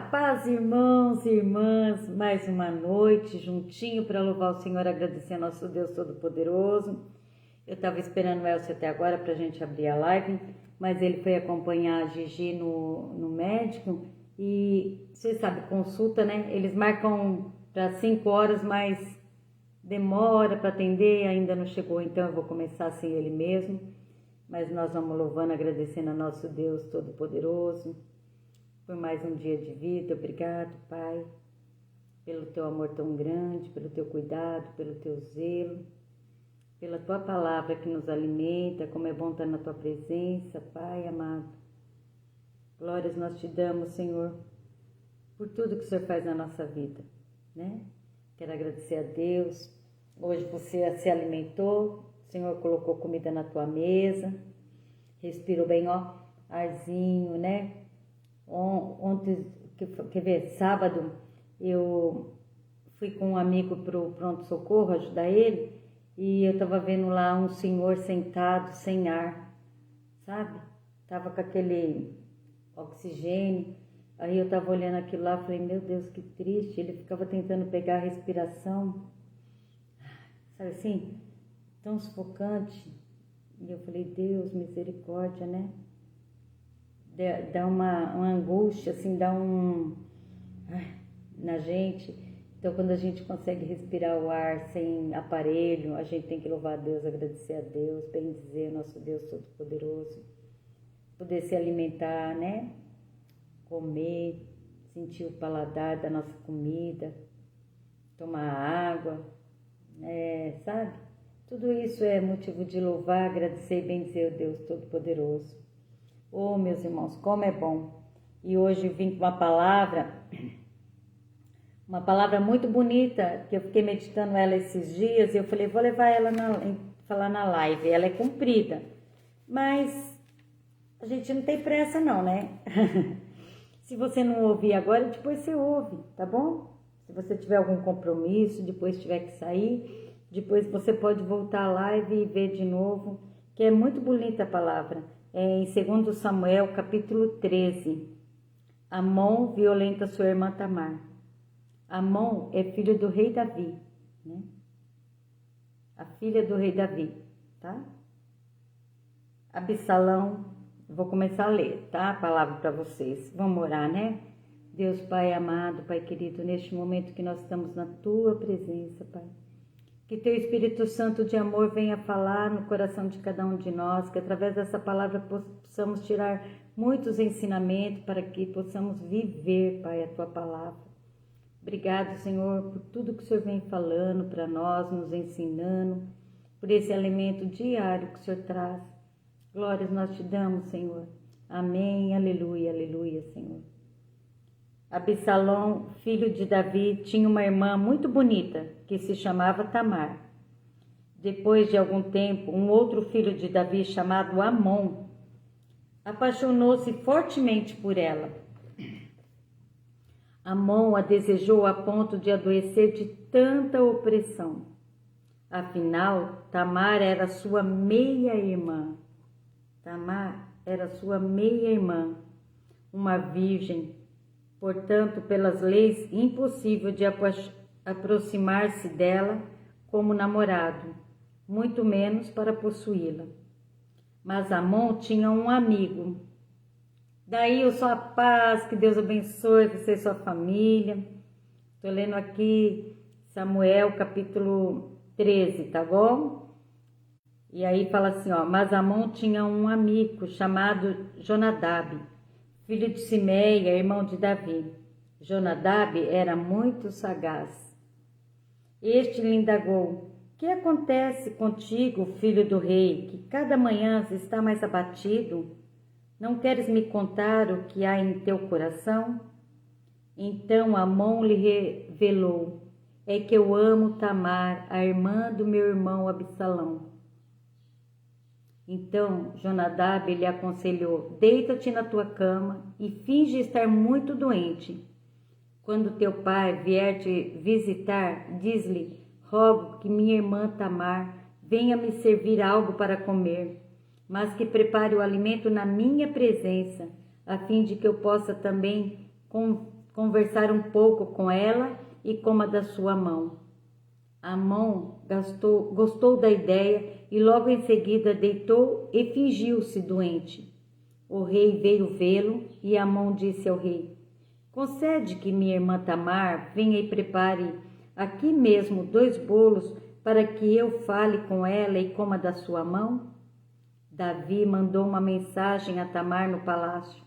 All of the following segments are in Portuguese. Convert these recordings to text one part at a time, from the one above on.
Paz, irmãos e irmãs, mais uma noite juntinho para louvar o Senhor, agradecer a nosso Deus Todo-Poderoso. Eu estava esperando o Elcio até agora para a gente abrir a live, mas ele foi acompanhar a Gigi no médico e, você sabe, consulta, né? Eles marcam para 5 horas, mas demora para atender, ainda não chegou, então eu vou começar sem ele mesmo. Mas nós vamos louvando, agradecendo a nosso Deus Todo-Poderoso por mais um dia de vida. Obrigado, Pai, pelo teu amor tão grande, pelo teu cuidado, pelo teu zelo, pela tua palavra que nos alimenta. Como é bom estar na tua presença, Pai amado. Glórias nós te damos, Senhor, por tudo que o Senhor faz na nossa vida, né? Quero agradecer a Deus. Hoje você se alimentou, o Senhor colocou comida na tua mesa, respirou bem, ó, arzinho, né? Ontem, quer ver, sábado, eu fui com um amigo pro pronto-socorro ajudar ele e eu tava vendo lá um senhor sentado sem ar, sabe? Tava com aquele oxigênio, aí eu tava olhando aquilo lá e falei, meu Deus, que triste, ele ficava tentando pegar a respiração, sabe assim, tão sufocante, e eu falei, Deus, misericórdia, né? Dá uma angústia, assim, dá na gente. Então, quando a gente consegue respirar o ar sem aparelho, a gente tem que louvar a Deus, agradecer a Deus, bendizer o nosso Deus Todo-Poderoso, poder se alimentar, né? Comer, sentir o paladar da nossa comida, tomar água, sabe? Tudo isso é motivo de louvar, agradecer e bendizer o Deus Todo-Poderoso. Oh, meus irmãos, como é bom. E hoje eu vim com uma palavra muito bonita, que eu fiquei meditando ela esses dias, e eu falei, vou levar ela falar na live. Ela é comprida, mas a gente não tem pressa não, né? Se você não ouvir agora, depois você ouve, tá bom? Se você tiver algum compromisso, depois tiver que sair, depois você pode voltar à live e ver de novo, que é muito bonita a palavra. Em 2 Samuel, capítulo 13, Amon violenta sua irmã Tamar. Amon é filho do rei Davi, né? A filha do rei Davi, tá? Absalão, vou começar a ler, tá? A palavra para vocês. Vamos orar, né? Deus Pai amado, Pai querido, neste momento que nós estamos na tua presença, Pai. Que teu Espírito Santo de amor venha falar no coração de cada um de nós, que através dessa palavra possamos tirar muitos ensinamentos para que possamos viver, Pai, a tua palavra. Obrigado, Senhor, por tudo que o Senhor vem falando para nós, nos ensinando, por esse alimento diário que o Senhor traz. Glórias nós te damos, Senhor. Amém, aleluia, aleluia, Senhor. Absalão, filho de Davi, tinha uma irmã muito bonita, que se chamava Tamar. Depois de algum tempo, um outro filho de Davi, chamado Amon, apaixonou-se fortemente por ela. Amon a desejou a ponto de adoecer de tanta opressão. Afinal, Tamar era sua meia-irmã. Tamar era sua meia-irmã, uma virgem. Portanto, pelas leis, impossível de aproximar-se dela como namorado, muito menos para possuí-la. Mas Amon tinha um amigo. Daí eu sou a paz, que Deus abençoe você e sua família. Estou lendo aqui Samuel capítulo 13, tá bom? E aí fala assim, ó, mas Amon tinha um amigo chamado Jonadab, filho de Simeia, irmão de Davi. Jonadab era muito sagaz. Este lhe indagou, que acontece contigo, filho do rei, que cada manhã está mais abatido? Não queres me contar o que há em teu coração? Então Amon lhe revelou, é que eu amo Tamar, a irmã do meu irmão Absalão. Então Jonadab lhe aconselhou, deita-te na tua cama e finge estar muito doente. Quando teu pai vier te visitar, diz-lhe, rogo que minha irmã Tamar venha me servir algo para comer, mas que prepare o alimento na minha presença, a fim de que eu possa também conversar um pouco com ela e coma da sua mão. Amon gostou da ideia e logo em seguida deitou e fingiu-se doente. O rei veio vê-lo e Amon disse ao rei: concede que minha irmã Tamar venha e prepare aqui mesmo 2 bolos para que eu fale com ela e coma da sua mão? Davi mandou uma mensagem a Tamar no palácio: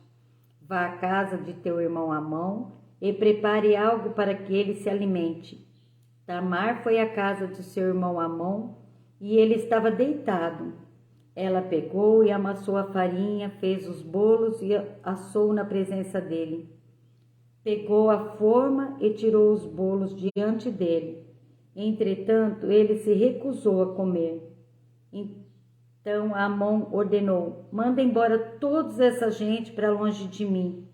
vá à casa de teu irmão Amon e prepare algo para que ele se alimente. Tamar foi à casa de seu irmão Amon e ele estava deitado. Ela pegou e amassou a farinha, fez os bolos e assou na presença dele. Pegou a forma e tirou os bolos diante dele. Entretanto, ele se recusou a comer. Então Amon ordenou: manda embora toda essa gente para longe de mim.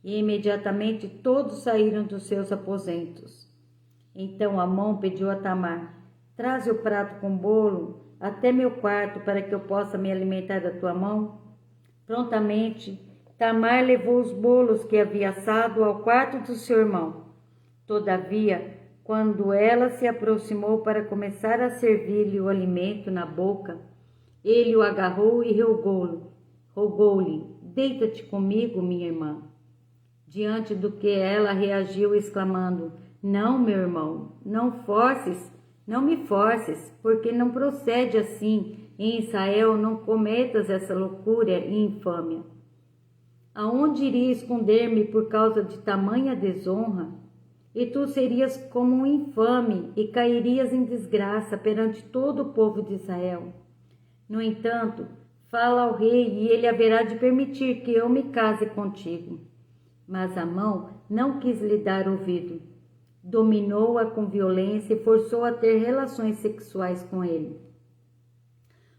E imediatamente todos saíram dos seus aposentos. Então Amon pediu a Tamar: traze o prato com bolo até meu quarto para que eu possa me alimentar da tua mão. Prontamente, Tamar levou os bolos que havia assado ao quarto do seu irmão. Todavia, quando ela se aproximou para começar a servir-lhe o alimento na boca, ele o agarrou e rogou-lhe: deita-te comigo, minha irmã. Diante do que ela reagiu exclamando: não, meu irmão, não me forces, porque não procede assim. Em Israel não cometas essa loucura e infâmia. Aonde iria esconder-me por causa de tamanha desonra? E tu serias como um infame e cairias em desgraça perante todo o povo de Israel. No entanto, fala ao rei e ele haverá de permitir que eu me case contigo. Mas Amon não quis lhe dar ouvido. Dominou-a com violência e forçou a ter relações sexuais com ele.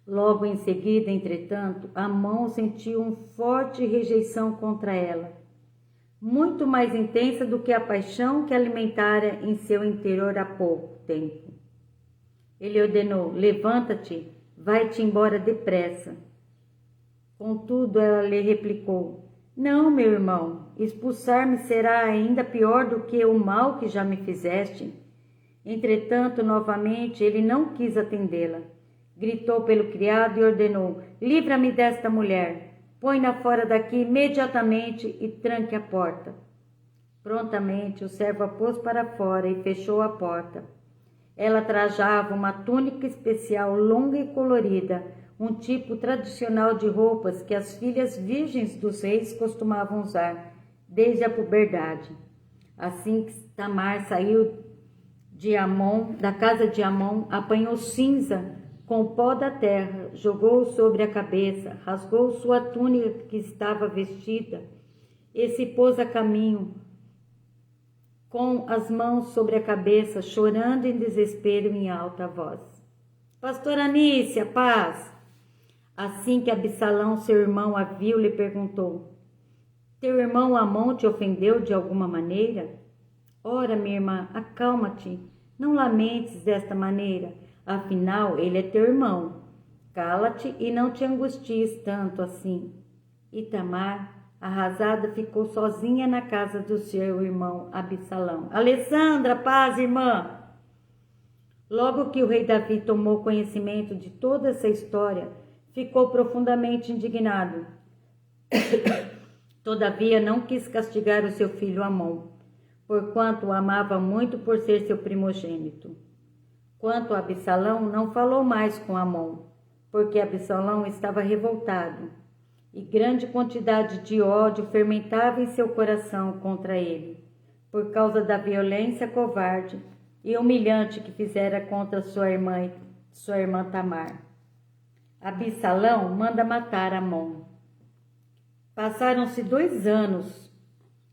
Logo em seguida, entretanto, Amon sentiu uma forte rejeição contra ela, muito mais intensa do que a paixão que alimentara em seu interior há pouco tempo. Ele ordenou: levanta-te, vai-te embora depressa. Contudo, ela lhe replicou: não, meu irmão, expulsar-me será ainda pior do que o mal que já me fizeste. Entretanto, novamente, ele não quis atendê-la. Gritou pelo criado e ordenou: livra-me desta mulher, põe-na fora daqui imediatamente e tranque a porta. Prontamente, o servo a pôs para fora e fechou a porta. Ela trajava uma túnica especial longa e colorida, um tipo tradicional de roupas que as filhas virgens dos reis costumavam usar desde a puberdade. Assim que Tamar saiu da casa de Amon, apanhou cinza com o pó da terra, jogou-o sobre a cabeça, rasgou sua túnica que estava vestida e se pôs a caminho, com as mãos sobre a cabeça, chorando em desespero em alta voz. Pastora Anícia, paz! Assim que Absalão, seu irmão, a viu, lhe perguntou: teu irmão Amon te ofendeu de alguma maneira? Ora, minha irmã, acalma-te, não lamentes desta maneira, afinal ele é teu irmão. Cala-te e não te angusties tanto assim. E Tamar, arrasada, ficou sozinha na casa do seu irmão Absalão. Alessandra, paz, irmã! Logo que o rei Davi tomou conhecimento de toda essa história, ficou profundamente indignado. Todavia não quis castigar o seu filho Amon, porquanto o amava muito por ser seu primogênito. Quanto a Absalão, não falou mais com Amon, porque Absalão estava revoltado, e grande quantidade de ódio fermentava em seu coração contra ele, por causa da violência covarde e humilhante que fizera contra sua irmã Tamar. Absalão manda matar Amon. Passaram-se 2 anos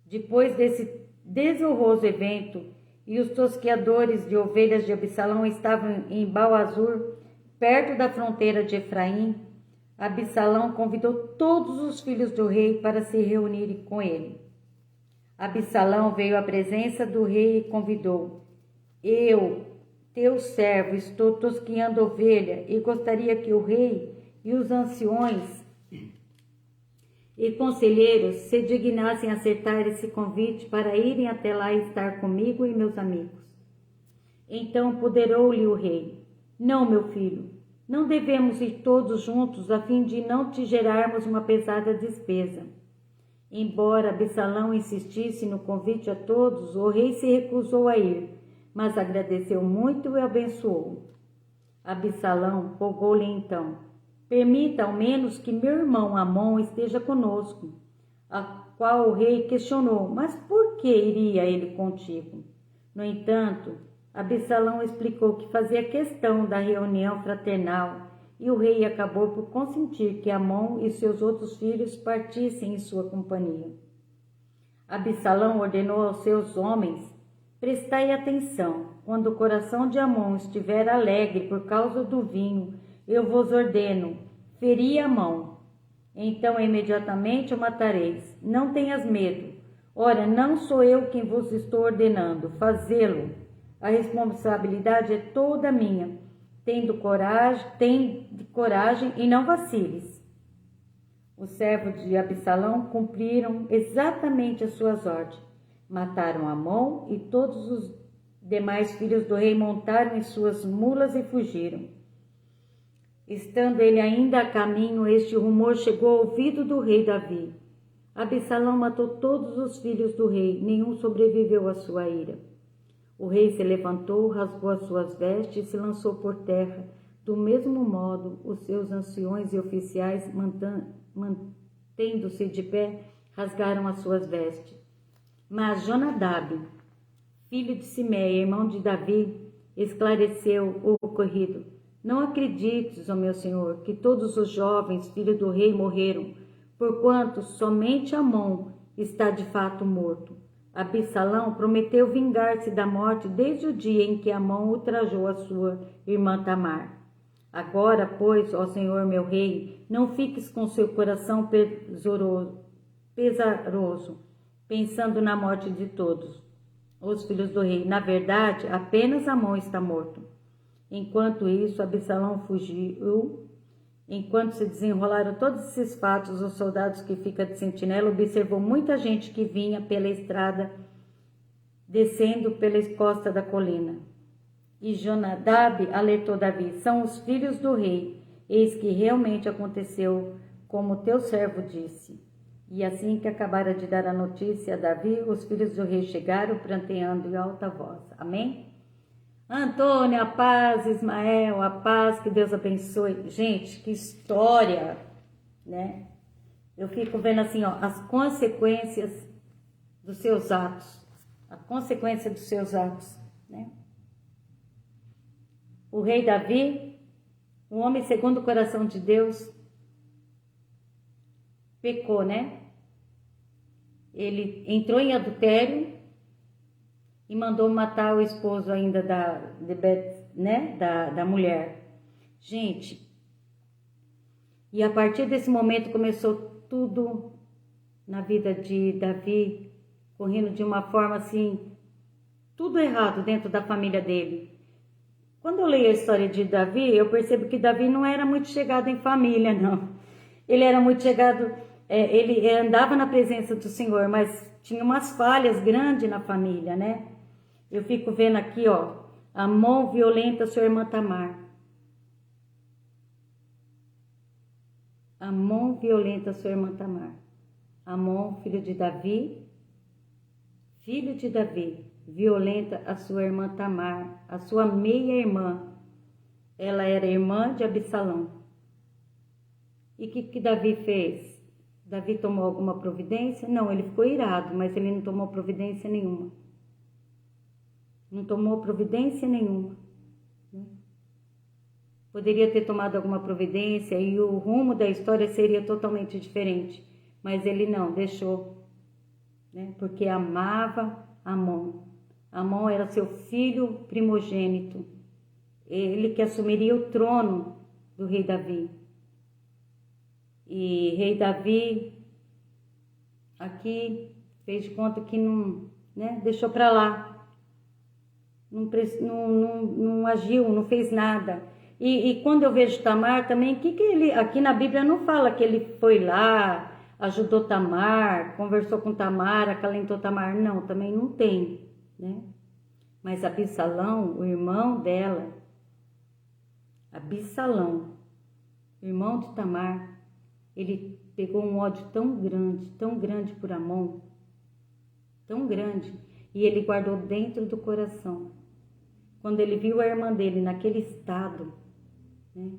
depois desse desonroso evento, e os tosqueadores de ovelhas de Absalão estavam em Baal-Azur, perto da fronteira de Efraim. Absalão convidou todos os filhos do rei para se reunirem com ele. Absalão veio à presença do rei e convidou: eu, teu servo, estou tosqueando ovelha e gostaria que o rei e os anciões e conselheiros se dignassem acertar esse convite para irem até lá e estar comigo e meus amigos. Então ponderou-lhe o rei: Não, meu filho, não devemos ir todos juntos a fim de não te gerarmos uma pesada despesa. Embora Absalão insistisse no convite a todos, o rei se recusou a ir, mas agradeceu muito e abençoou. Absalão rogou-lhe então: Permita ao menos que meu irmão Amon esteja conosco. A qual o rei questionou: Mas por que iria ele contigo? No entanto, Absalão explicou que fazia questão da reunião fraternal e o rei acabou por consentir que Amon e seus outros filhos partissem em sua companhia. Absalão ordenou aos seus homens: Prestai atenção, quando o coração de Amon estiver alegre por causa do vinho, eu vos ordeno: feri Amon. Então imediatamente o matareis. Não tenhas medo. Ora, não sou eu quem vos estou ordenando fazê-lo. A responsabilidade é toda minha. Tende coragem e não vaciles. Os servos de Absalão cumpriram exatamente as suas ordens. Mataram Amon e todos os demais filhos do rei montaram em suas mulas e fugiram. Estando ele ainda a caminho, este rumor chegou ao ouvido do rei Davi. Absalão matou todos os filhos do rei, nenhum sobreviveu à sua ira. O rei se levantou, rasgou as suas vestes e se lançou por terra. Do mesmo modo, os seus anciões e oficiais, mantendo-se de pé, rasgaram as suas vestes. Mas Jonadab, filho de Simeia, irmão de Davi, esclareceu o ocorrido. Não acredites, ó meu senhor, que todos os jovens filhos do rei morreram, porquanto somente Amon está de fato morto. Absalão prometeu vingar-se da morte desde o dia em que Amon ultrajou a sua irmã Tamar. Agora, pois, ó Senhor meu rei, não fiques com seu coração pesaroso, pensando na morte de todos os filhos do rei. Na verdade, apenas Amon está morto. Enquanto isso, Absalão fugiu. Enquanto se desenrolaram todos esses fatos, os soldados que ficam de sentinela observou muita gente que vinha pela estrada, descendo pela costa da colina. E Jonadab alertou Davi: São os filhos do rei, eis que realmente aconteceu como teu servo disse. E assim que acabara de dar a notícia a Davi, os filhos do rei chegaram pranteando em alta voz. Amém? Antônio, a paz. Ismael, a paz, que Deus abençoe. Gente, que história, né? Eu fico vendo assim, ó, as consequências dos seus atos. A consequência dos seus atos, né? O rei Davi, um homem segundo o coração de Deus, pecou, né? Ele entrou em adultério e mandou matar o esposo ainda da mulher. Gente, e a partir desse momento começou tudo na vida de Davi, correndo de uma forma assim, tudo errado dentro da família dele. Quando eu leio a história de Davi, eu percebo que Davi não era muito chegado em família, não. Ele era muito chegado, ele andava na presença do Senhor, mas tinha umas falhas grandes na família, né? Eu fico vendo aqui, ó, Amon violenta sua irmã Tamar. Amon violenta sua irmã Tamar. Amon, filho de Davi, violenta a sua irmã Tamar, a sua meia-irmã. Ela era irmã de Absalão. E o que Davi fez? Davi tomou alguma providência? Não, ele ficou irado, mas ele não tomou providência nenhuma. Não tomou providência nenhuma. Poderia ter tomado alguma providência e o rumo da história seria totalmente diferente. Mas ele não, deixou, né? Porque amava Amon. Amon era seu filho primogênito. Ele que assumiria o trono do rei Davi. E rei Davi aqui fez de conta que não, né? Deixou para lá. Não agiu, não fez nada. E quando eu vejo Tamar também, que ele, aqui na Bíblia não fala que ele foi lá, ajudou Tamar, conversou com Tamar, acalentou Tamar. Não, também não tem, né? Mas Absalão, o irmão dela, Absalão, irmão de Tamar, ele pegou um ódio tão grande por Amon, tão grande, e ele guardou dentro do coração. Quando ele viu a irmã dele naquele estado, né,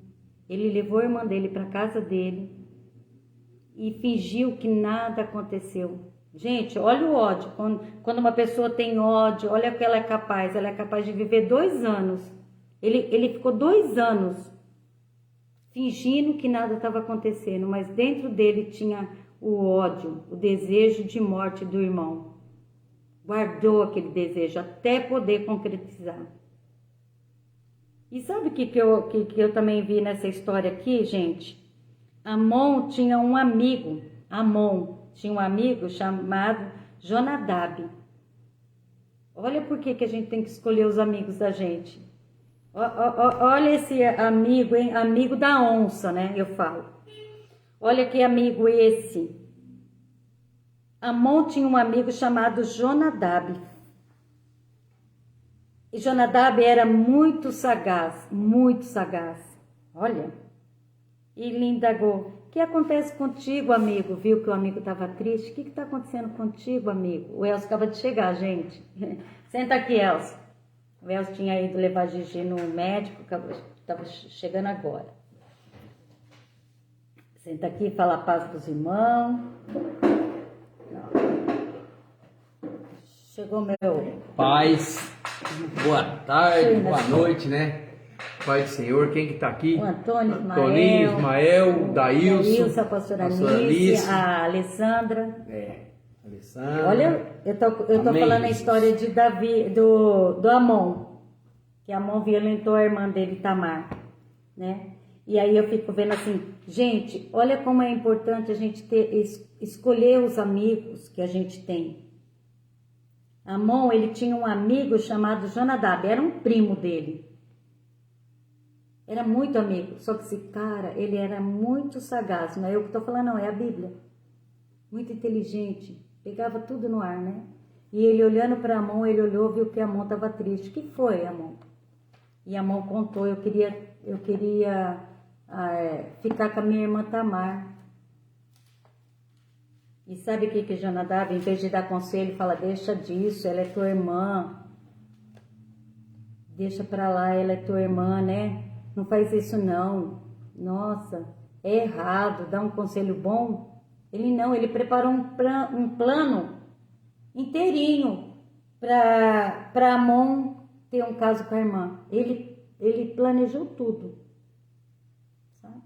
ele levou a irmã dele para a casa dele e fingiu que nada aconteceu. Gente, olha o ódio. Quando uma pessoa tem ódio, olha o que ela é capaz. Ela é capaz de viver 2 anos. Ele ficou 2 anos fingindo que nada estava acontecendo, mas dentro dele tinha o ódio, o desejo de morte do irmão. Guardou aquele desejo até poder concretizar. E sabe o que eu também vi nessa história aqui, gente? Amon tinha um amigo. Amon tinha um amigo chamado Jonadab. Olha por que a gente tem que escolher os amigos da gente. Olha esse amigo, hein? Amigo da onça, né? Eu falo. Olha que amigo esse. Amon tinha um amigo chamado Jonadab. E Jonadab era muito sagaz, muito sagaz. Olha. E lhe indagou: o que acontece contigo, amigo? Viu que o amigo estava triste. O que está acontecendo contigo, amigo? O Elcio acaba de chegar, gente. Senta aqui, Elcio. O Elcio tinha ido levar Gigi no médico, estava chegando agora. Senta aqui, fala a paz dos irmãos. Chegou meu... Paz, boa tarde, boa noite, né? Pai do Senhor, quem que tá aqui? O Antônio Ismael, o Daílson, a pastora Alice, a Alessandra. Alessandra. Olha, eu tô Amém, falando a Jesus. história de Davi, do Amon, que Amon violentou a irmã dele, Tamar, né? E aí eu fico vendo assim, gente, olha como é importante a gente escolher os amigos que a gente tem. Amon, ele tinha um amigo chamado Jonadab, era um primo dele. Era muito amigo, só que esse cara, ele era muito sagaz, não é eu que estou falando não, é a Bíblia. Muito inteligente, pegava tudo no ar, né? E ele olhando para Amon, ele olhou, viu que Amon estava triste. O que foi, Amon? E Amon contou, eu queria ficar com a minha irmã Tamar. E sabe o que Jonadab, em vez de dar conselho, fala: deixa disso, ela é tua irmã. Deixa pra lá, ela é tua irmã, né? Não faz isso não. Nossa, é errado, dá um conselho bom. Ele preparou um plano inteirinho para Amon ter um caso com a irmã. Ele planejou tudo, sabe?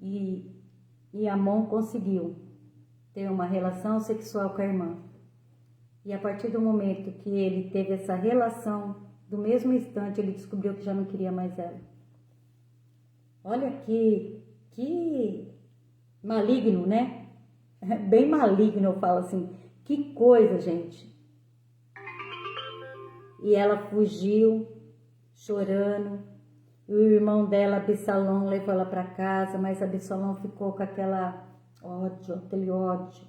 E Amon conseguiu ter uma relação sexual com a irmã. E a partir do momento que ele teve essa relação, do mesmo instante ele descobriu que já não queria mais ela. Olha que maligno, né? Bem maligno, eu falo assim. Que coisa, gente. E ela fugiu, chorando. E o irmão dela, Absalão, levou ela para casa, mas Absalão ficou com aquele ódio.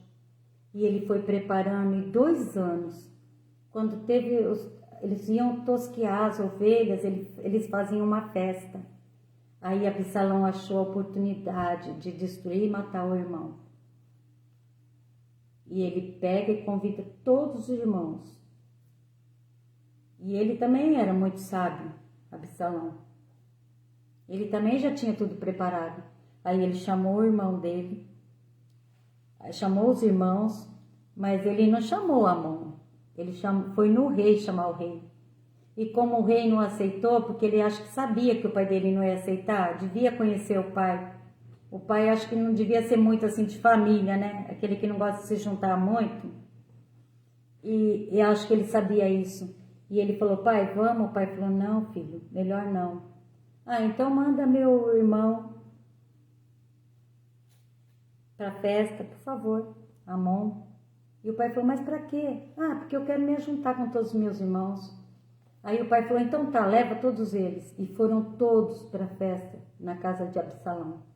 E ele foi preparando em 2 anos. Quando eles iam tosquear as ovelhas, eles faziam uma festa. Aí Absalão achou a oportunidade de destruir e matar o irmão. E ele pega e convida todos os irmãos. E ele também era muito sábio, Absalão. Ele também já tinha tudo preparado. Aí ele chamou o irmão dele, chamou os irmãos, mas ele não chamou Amon. Ele foi no rei chamar o rei. E como o rei não aceitou, porque ele acha que sabia que o pai dele não ia aceitar, devia conhecer o pai. O pai acho que não devia ser muito assim de família, né? Aquele que não gosta de se juntar muito. E acho que ele sabia isso. E ele falou: pai, vamos? O pai falou: não, filho, melhor não. Ah, então manda meu irmão para a festa, por favor, Amon. E o pai falou: mas para quê? Ah, porque eu quero me juntar com todos os meus irmãos. Aí o pai falou: então tá, leva todos eles. E foram todos para a festa na casa de Absalão.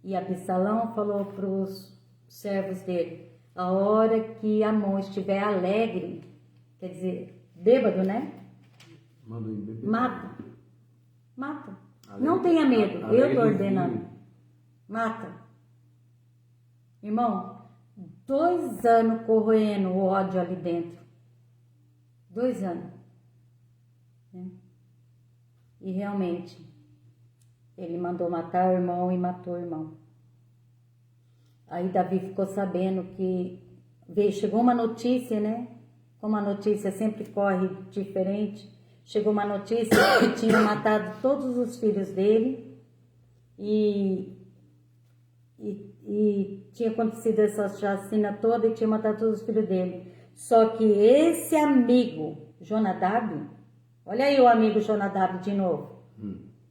E Absalão falou para os servos dele: a hora que Amon estiver alegre, quer dizer, bêbado, né? Manda ele beber. Mata. Mata. Alegre, Não tenha medo, eu alegre estou do ordenando. vinho. Mata. Irmão, 2 anos corroendo o ódio ali dentro. 2 anos. Né? E realmente, ele mandou matar o irmão e matou o irmão. Aí Davi ficou sabendo que chegou uma notícia, né? Como a notícia sempre corre diferente, chegou uma notícia que tinha matado todos os filhos dele e tinha acontecido essa chacina toda e tinha matado todos os filhos dele. Só que esse amigo, Jonadab, olha aí o amigo Jonadab de novo.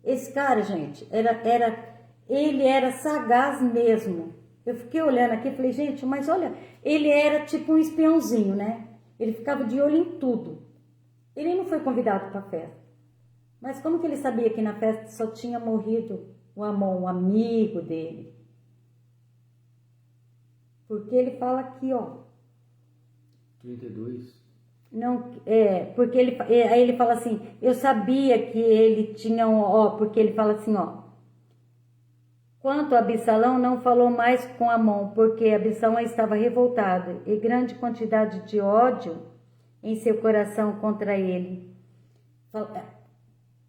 Esse cara, gente, ele era sagaz mesmo. Eu fiquei olhando aqui e falei, gente, mas olha, ele era tipo um espiãozinho, né? Ele ficava de olho em tudo. Ele não foi convidado para a festa. Mas como que ele sabia que na festa só tinha morrido o Amon, um amigo dele? Porque ele fala aqui, ó. 32. Não, porque aí ele fala assim, eu sabia que ele tinha porque ele fala assim, ó. Quanto a Absalão, não falou mais com Amon, porque Absalão estava revoltado e grande quantidade de ódio em seu coração contra ele.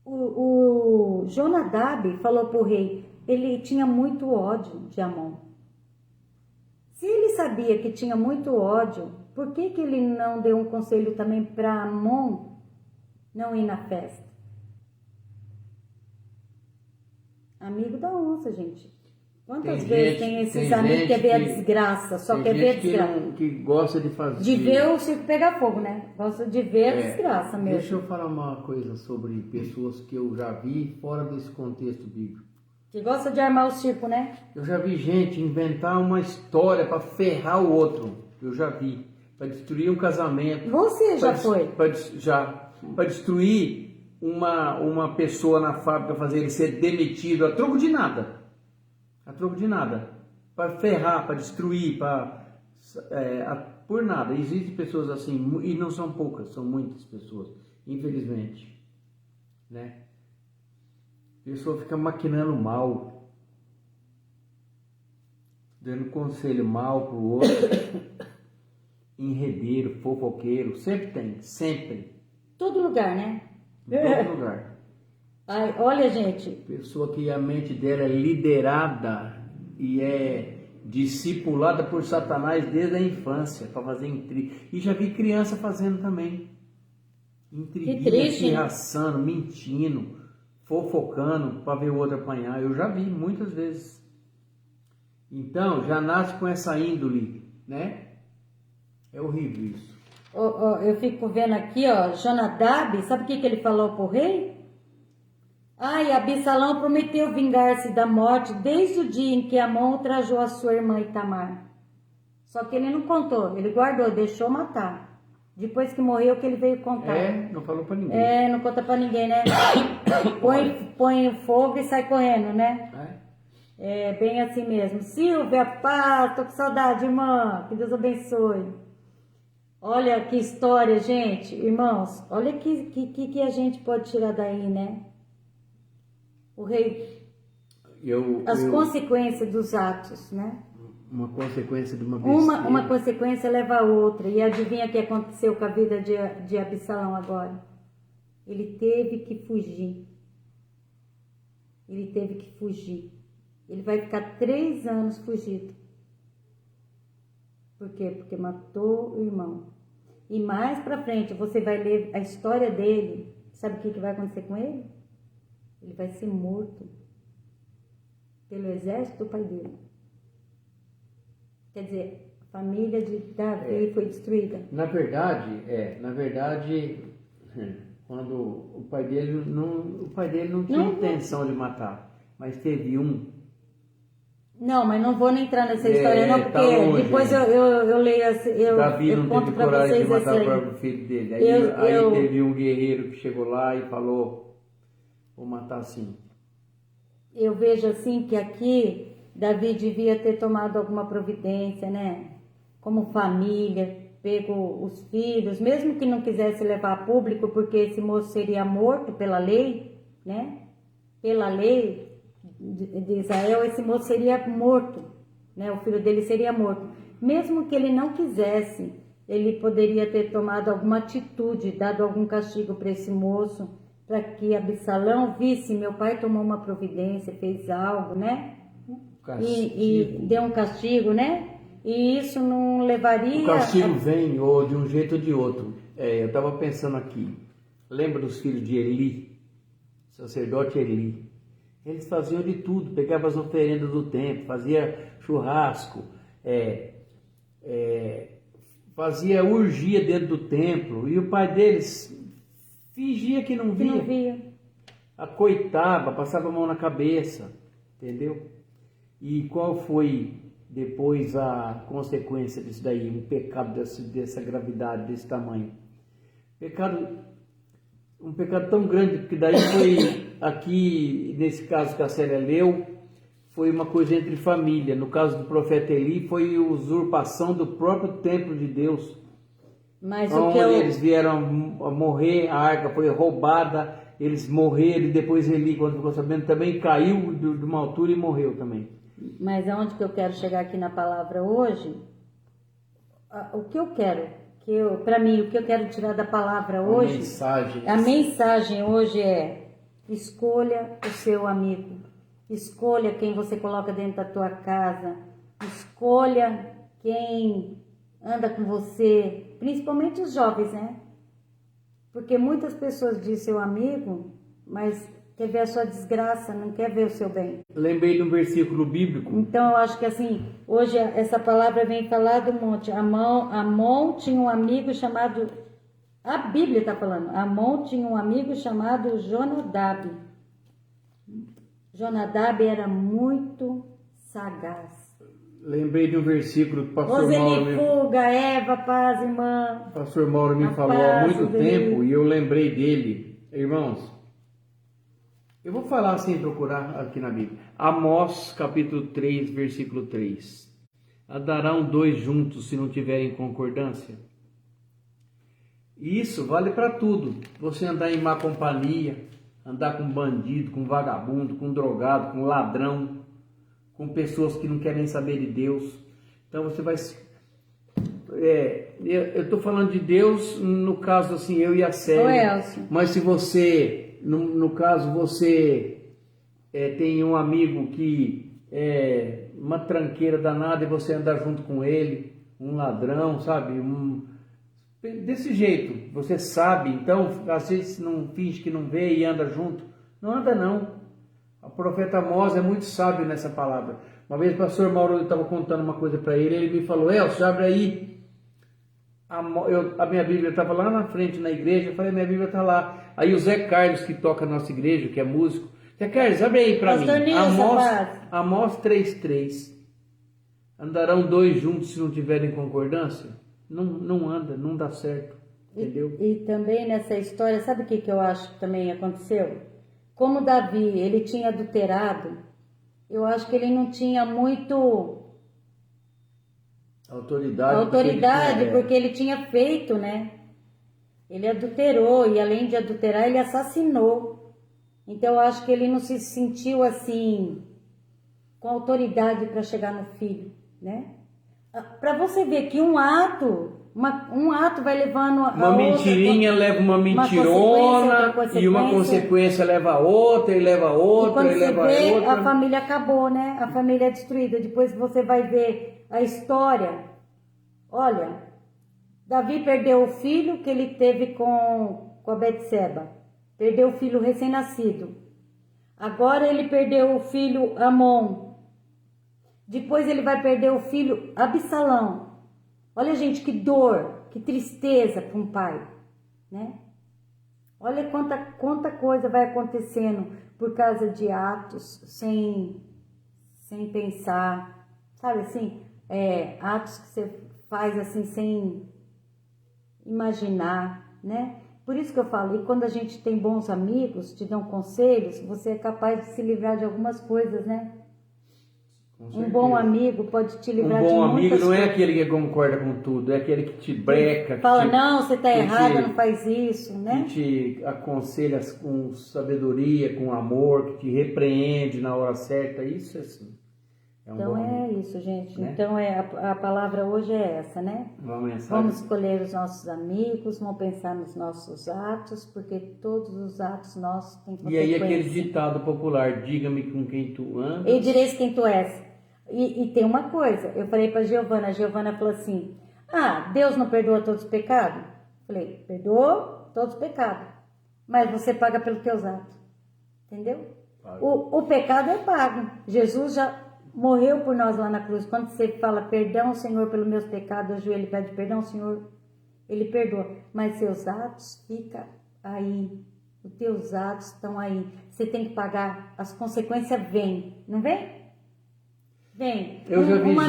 O Jonadab falou para o rei, ele tinha muito ódio de Amon. Se ele sabia que tinha muito ódio, por que ele não deu um conselho também para Amon não ir na festa? Amigo da onça, gente. Quantas vezes tem esses amigos que quer ver a desgraça, só quer ver a desgraça? Que gosta de fazer... De ver o circo pegar fogo, né? Gosta de ver a desgraça mesmo. Deixa eu falar uma coisa sobre pessoas que eu já vi fora desse contexto bíblico. Que gosta de armar o circo, né? Eu já vi gente inventar uma história para ferrar o outro. Eu já vi. Para destruir um casamento. Você já foi? Para destruir uma pessoa na fábrica, fazer ele ser demitido a troco de nada. A troco de nada. Para ferrar, para destruir, por nada. Existem pessoas assim, e não são poucas, são muitas pessoas, infelizmente. Né? A pessoa fica maquinando mal, dando conselho mal pro outro, enredeiro, fofoqueiro, sempre tem, sempre. Todo lugar, né? Em todo lugar. Ai, olha, gente. Pessoa que a mente dela é liderada e é discipulada por Satanás desde a infância, para fazer intriga. E já vi criança fazendo também. Intriguinha, pirraçando, mentindo, fofocando para ver o outro apanhar. Eu já vi muitas vezes. Então, já nasce com essa índole, né? É horrível isso. Eu fico vendo aqui, ó, Jonadab, sabe o que ele falou pro rei? Ai, Absalão prometeu vingar-se da morte desde o dia em que Amon ultrajou a sua irmã Itamar. Só que ele não contou, ele guardou, deixou matar. Depois que morreu, que ele veio contar. Não falou pra ninguém. Não conta pra ninguém, né? põe fogo e sai correndo, né? É bem assim mesmo. Silvia, paz, tô com saudade, irmã. Que Deus abençoe. Olha que história, gente. Irmãos, olha que a gente pode tirar daí, né? O rei... As consequências dos atos, né? Uma consequência de uma besteira. Uma consequência leva a outra. E adivinha o que aconteceu com a vida de Absalão agora? Ele teve que fugir. Ele teve que fugir. Ele vai ficar 3 anos fugido. Por quê? Porque matou o irmão. E mais pra frente, você vai ler a história dele. Sabe o que vai acontecer com ele? Ele vai ser morto pelo exército do pai dele. Quer dizer, a família de Davi foi destruída. Na verdade, quando o pai dele não tinha intenção de matar, mas teve um. Não, mas não vou nem entrar nessa história não, porque longe, depois eu leio, Davi não conto teve pra coragem vocês de matar esse o aí. próprio filho dele. Aí teve um guerreiro que chegou lá e falou, vou matar sim. Eu vejo assim que aqui Davi devia ter tomado alguma providência, né? Como família, pego os filhos, mesmo que não quisesse levar a público, porque esse moço seria morto pela lei, né? Pela lei de Israel, esse moço seria morto, né? O filho dele seria morto. Mesmo que ele não quisesse, ele poderia ter tomado alguma atitude, dado algum castigo para esse moço, para que Absalão visse, meu pai tomou uma providência, fez algo, né? E deu um castigo, né? E isso não levaria... O castigo vem ou de um jeito ou de outro. Eu estava pensando aqui, lembra dos filhos de Eli? Sacerdote Eli. Eles faziam de tudo, pegavam as oferendas do templo, fazia churrasco, fazia urgia dentro do templo, e o pai deles fingia que não via. Acoitava, passava a mão na cabeça, entendeu? E qual foi depois a consequência disso daí, um pecado dessa gravidade, desse tamanho? Um pecado tão grande, porque daí foi, aqui nesse caso que a Célia leu, foi uma coisa entre família. No caso do profeta Eli, foi usurpação do próprio templo de Deus. Mas onde eles vieram a morrer, a arca foi roubada, eles morreram, e depois Eli, quando ficou sabendo, também caiu de uma altura e morreu também. Mas aonde que eu quero chegar aqui na palavra hoje, o que eu quero, para mim, o que eu quero tirar da palavra hoje, a mensagem hoje é: escolha o seu amigo, escolha quem você coloca dentro da tua casa, escolha quem anda com você, principalmente os jovens, né? Porque muitas pessoas dizem seu amigo, mas quer ver a sua desgraça, não quer ver o seu bem. Lembrei de um versículo bíblico. Então eu acho que assim, hoje essa palavra vem falar do monte. Amon tinha um amigo chamado, a Bíblia está falando, Amon tinha um amigo chamado Jonadab. Jonadab era muito sagaz. Lembrei de um versículo que o pastor Mauro me falou há muito tempo, e eu lembrei dele. Irmãos, eu vou falar sem procurar aqui na Bíblia. Amós, capítulo 3, versículo 3. Andarão dois juntos se não tiverem concordância? Isso vale para tudo. Você andar em má companhia, andar com bandido, com vagabundo, com drogado, com ladrão, com pessoas que não querem saber de Deus. Então você vai... eu estou falando de Deus, no caso assim, eu e a Célia. Mas se você, no caso, você tem um amigo que é uma tranqueira danada e você andar junto com ele, um ladrão, sabe? Desse jeito, você sabe, então às vezes não finge que não vê e anda junto. Não anda não. O profeta Amós é muito sábio nessa palavra. Uma vez o pastor Mauro estava contando uma coisa para ele, ele me falou: Elcio, abre aí. A minha Bíblia estava lá na frente na igreja, eu falei: minha Bíblia está lá. Aí o Zé Carlos, que toca na nossa igreja, que é músico, Zé Carlos, abre aí para mim. Amós 3:3. Andarão dois juntos se não tiverem concordância? Não anda, não dá certo, entendeu? E também nessa história, sabe o que eu acho que também aconteceu? Como Davi, ele tinha adulterado, eu acho que ele não tinha muito autoridade porque ele tinha feito, né? Ele adulterou, e além de adulterar, ele assassinou. Então eu acho que ele não se sentiu assim com autoridade para chegar no filho, né? Para você ver que um ato vai levando uma mentirinha leva uma mentirona, e uma consequência leva a outra, e leva a outra, e leva a outra. A família acabou, né? A família é destruída. Depois você vai ver a história. Olha, Davi perdeu o filho que ele teve com a Betseba. Perdeu o filho recém-nascido. Agora ele perdeu o filho Amon. Depois ele vai perder o filho Absalão. Olha, gente, que dor, que tristeza para um pai, né? Olha quanta coisa vai acontecendo por causa de atos sem pensar, sabe assim? Atos que você faz assim sem imaginar, né? Por isso que eu falo, e quando a gente tem bons amigos, te dão conselhos, você é capaz de se livrar de algumas coisas, né? Com Um certeza. bom amigo pode te Um livrar de bom muitas amigo não é coisas. aquele que concorda com tudo, é aquele que te breca, que Fala, te, não, você está que errada, te- não faz isso, né? que te aconselha com sabedoria, com amor, que te repreende na hora certa. Isso é assim. É um Então bom é amigo. isso, gente. né? Então a palavra hoje é essa, né? Uma mensagem. Vamos escolher os nossos amigos, vamos pensar nos nossos atos, porque todos os atos nossos têm E aí aquele consequência. ditado popular, diga-me com quem tu andas. E direis quem tu és. E tem uma coisa, eu falei para a Giovana falou assim, Deus não perdoa todos os pecados? Falei, perdoa todos os pecados, mas você paga pelos teus atos, entendeu? Paga. O pecado é pago, Jesus já morreu por nós lá na cruz. Quando você fala, perdão, Senhor, pelos meus pecados, o joelho pede perdão, Senhor, Ele perdoa, mas seus atos ficam aí, os teus atos estão aí, você tem que pagar, as consequências vêm, não vem? Vem. Eu já vi Uma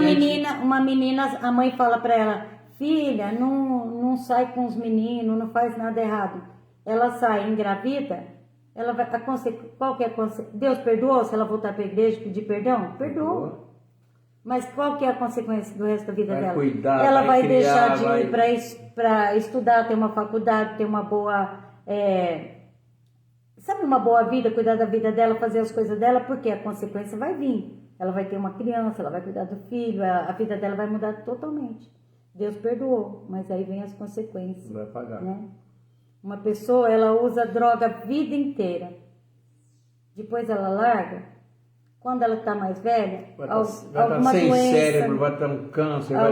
menina, a mãe fala para ela, filha, não sai com os meninos, não faz nada errado. Ela sai engravida, ela vai, qual que é a consequência? Deus perdoou se ela voltar para a igreja e pedir perdão? Perdoa. Mas qual que é a consequência do resto da vida Vai dela? cuidar, Ela vai criar, deixar de ir para estudar, ter uma faculdade, ter uma boa... sabe, uma boa vida, cuidar da vida dela, fazer as coisas dela, porque a consequência vai vir. Ela vai ter uma criança, ela vai cuidar do filho, a vida dela vai mudar totalmente. Deus perdoou, mas aí vem as consequências. Vai pagar. Né? Uma pessoa, ela usa droga a vida inteira. Depois ela larga. Quando ela está mais velha, Vai alguma estar sem doença, cérebro, vai ter um câncer, vai